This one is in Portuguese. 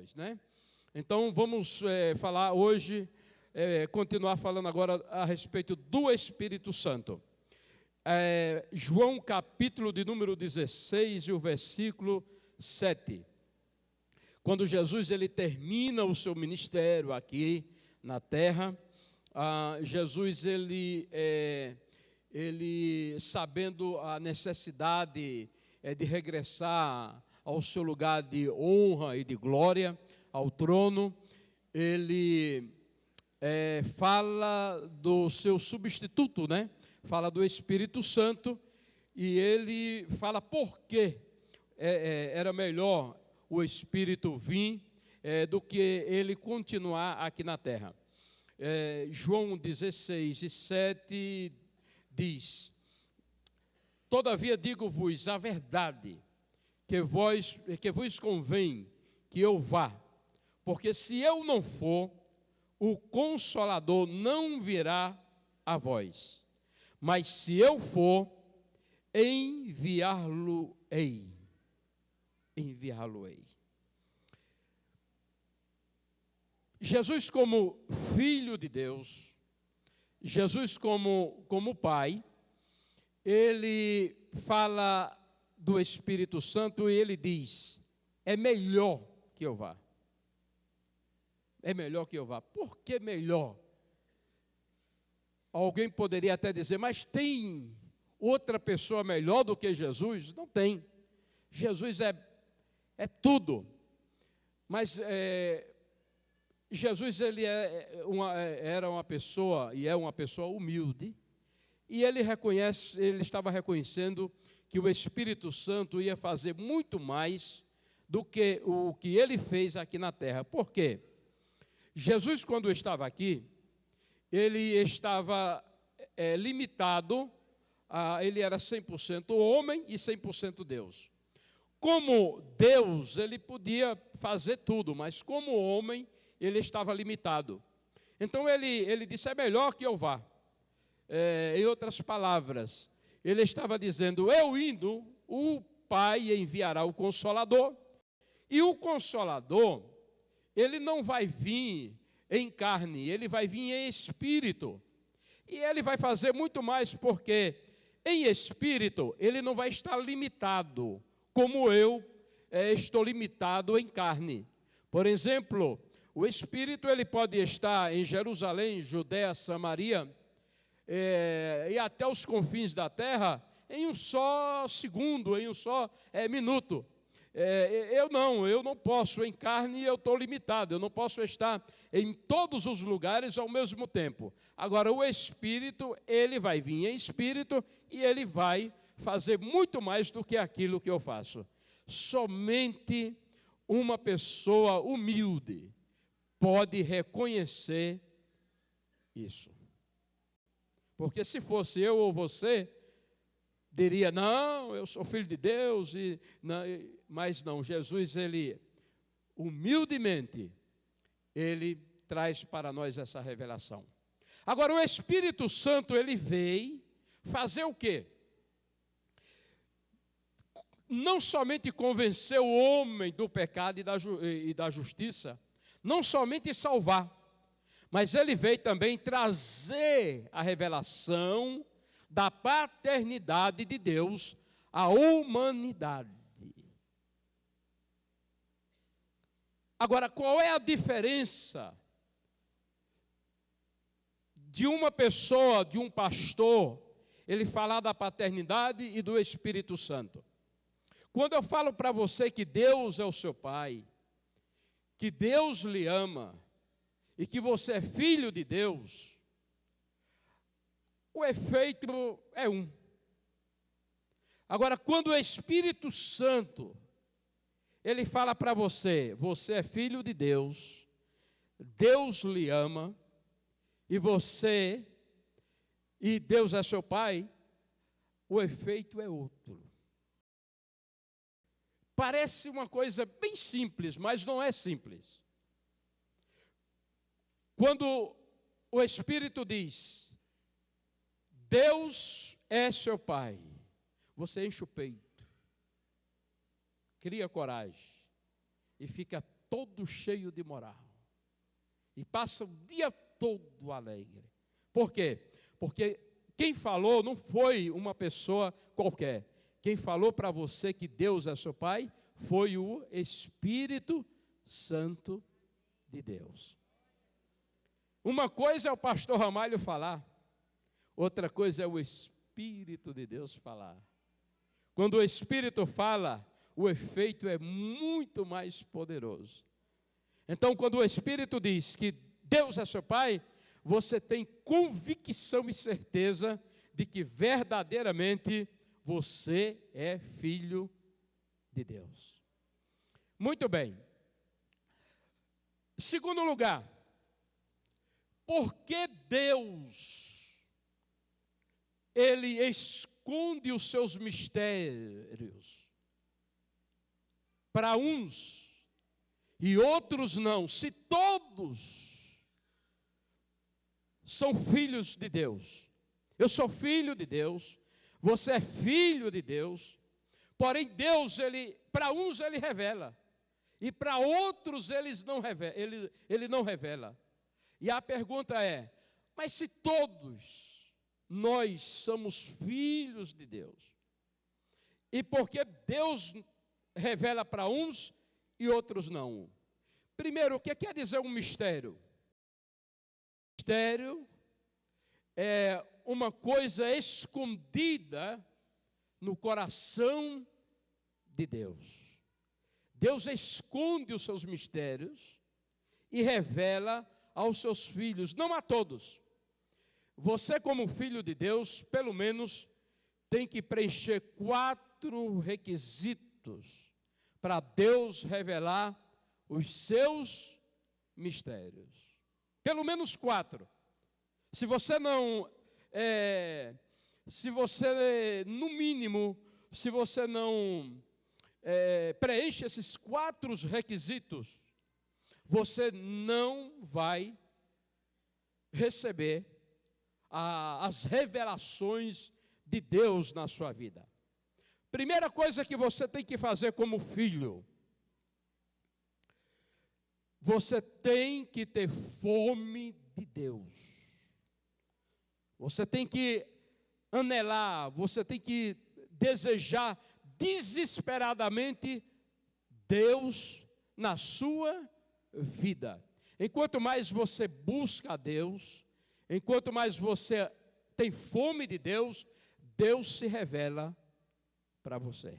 nós, né? Então vamos falar hoje, continuar falando agora a respeito do Espírito Santo. João capítulo de número 16 e o versículo 7. Quando Jesus ele termina o seu ministério aqui na terra, Jesus ele sabendo a necessidade de regressar ao seu lugar de honra e de glória, ao trono, ele fala do seu substituto, né? Fala do Espírito Santo, e ele fala por que era melhor o Espírito vir do que ele continuar aqui na terra. João 16 e 7 diz: todavia digo-vos a verdade, que vos convém que eu vá, porque se eu não for, o Consolador não virá a vós, mas se eu for, enviá-lo-ei. Jesus como Filho de Deus, Jesus como Pai, ele fala do Espírito Santo e ele diz: é melhor que eu vá. É melhor que eu vá. Por que melhor? Alguém poderia até dizer, mas tem outra pessoa melhor do que Jesus? Não tem. Jesus é tudo. Mas Jesus ele era uma pessoa e é uma pessoa humilde, e ele estava reconhecendo que o Espírito Santo ia fazer muito mais do que o que ele fez aqui na terra. Por quê? Jesus, quando estava aqui, ele estava limitado, ele era 100% homem e 100% Deus. Como Deus, ele podia fazer tudo, mas como homem, ele estava limitado. Então ele disse, é melhor que eu vá. Em outras palavras, ele estava dizendo, eu indo, o Pai enviará o Consolador, e o Consolador, ele não vai vir em carne, ele vai vir em espírito. E ele vai fazer muito mais, porque em espírito ele não vai estar limitado, como eu estou limitado em carne. Por exemplo, o Espírito ele pode estar em Jerusalém, Judéia, Samaria, e até os confins da terra, em um só segundo, em um só minuto. Eu não posso, em carne eu estou limitado, eu não posso estar em todos os lugares ao mesmo tempo. Agora o Espírito, ele vai vir em espírito e ele vai fazer muito mais do que aquilo que eu faço. Somente uma pessoa humilde pode reconhecer isso. Porque se fosse eu ou você, diria, não, eu sou filho de Deus, mas não, Jesus, ele, humildemente, ele traz para nós essa revelação. Agora, o Espírito Santo, ele veio fazer o quê? Não somente convencer o homem do pecado e da justiça, não somente salvar, mas ele veio também trazer a revelação da paternidade de Deus à humanidade. Agora, qual é a diferença de uma pessoa, de um pastor, ele falar da paternidade e do Espírito Santo? Quando eu falo para você que Deus é o seu Pai, que Deus lhe ama e que você é filho de Deus, o efeito é um. Agora, quando o Espírito Santo, ele fala para você, você é filho de Deus, Deus lhe ama, e Deus é seu Pai, o efeito é outro. Parece uma coisa bem simples, mas não é simples. Quando o Espírito diz, Deus é seu Pai, você enche o peito, cria coragem e fica todo cheio de moral. E passa o dia todo alegre. Por quê? Porque quem falou não foi uma pessoa qualquer. Quem falou para você que Deus é seu Pai foi o Espírito Santo de Deus. Uma coisa é o pastor Ramalho falar, outra coisa é o Espírito de Deus falar. Quando o Espírito fala, o efeito é muito mais poderoso. Então, quando o Espírito diz que Deus é seu Pai, você tem convicção e certeza de que verdadeiramente você é filho de Deus. Muito bem. Segundo lugar, por que Deus, Ele esconde os seus mistérios para uns e outros não, se todos são filhos de Deus? Eu sou filho de Deus, você é filho de Deus, porém Deus, para uns Ele revela, e para outros ele não revela. E a pergunta é, mas se todos nós somos filhos de Deus, e por que Deus revela para uns e outros não? Primeiro, o que quer dizer um mistério? Mistério é uma coisa escondida no coração de Deus. Deus esconde os seus mistérios e revela aos seus filhos, não a todos. Você, como filho de Deus, pelo menos tem que preencher 4 requisitos para Deus revelar os seus mistérios. Pelo menos 4. Se você não, no mínimo, se você não preenche esses 4 requisitos, você não vai receber as revelações de Deus na sua vida. Primeira coisa que você tem que fazer como filho, você tem que ter fome de Deus. Você tem que anelar, você tem que desejar desesperadamente Deus na sua vida. Enquanto mais você busca a Deus, enquanto mais você tem fome de Deus, Deus se revela para você.